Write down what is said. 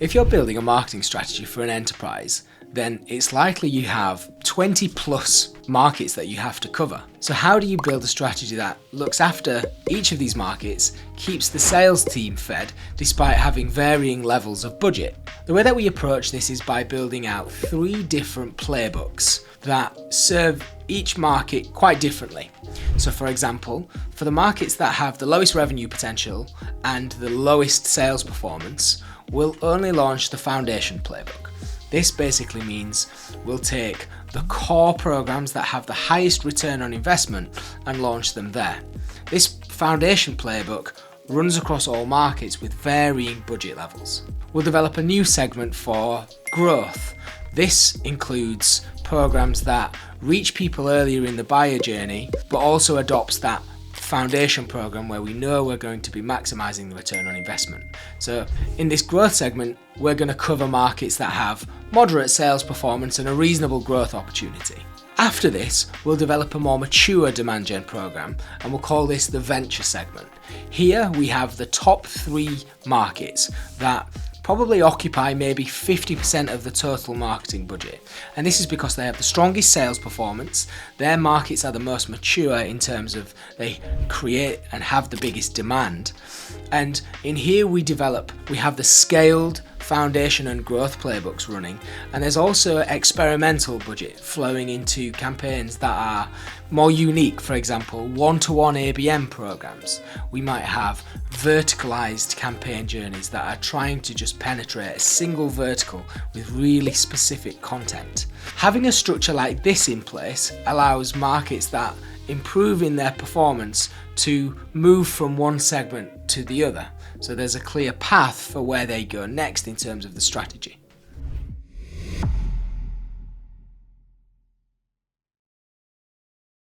If you're building a marketing strategy for an enterprise, then it's likely you have 20 plus markets that you have to cover. So how do you build a strategy that looks after each of these markets, keeps the sales team fed despite having varying levels of budget? The way that we approach this is by building out 3 different playbooks that serve each market quite differently. So for example, for the markets that have the lowest revenue potential and the lowest sales performance, we'll only launch the foundation playbook. This basically means we'll take the core programs that have the highest return on investment and launch them there. This foundation playbook runs across all markets with varying budget levels. We'll develop a new segment for growth. This includes programs that reach people earlier in the buyer journey, but also adopts that foundation program where we know we're going to be maximizing the return on investment. So in this growth segment, we're going to cover markets that have moderate sales performance and a reasonable growth opportunity. After this, we'll develop a more mature demand gen program and we'll call this the venture segment. Here we have the top 3 markets that probably occupy maybe 50% of the total marketing budget. And this is because they have the strongest sales performance, their markets are the most mature in terms of they create and have the biggest demand. And in here we have the scaled foundation and growth playbooks running, and there's also experimental budget flowing into campaigns that are more unique. For example, one-to-one ABM programs. We might have verticalized campaign journeys that are trying to just penetrate a single vertical with really specific content. Having a structure like this in place allows markets that improve in their performance to move from one segment to the other. So there's a clear path for where they go next in terms of the strategy.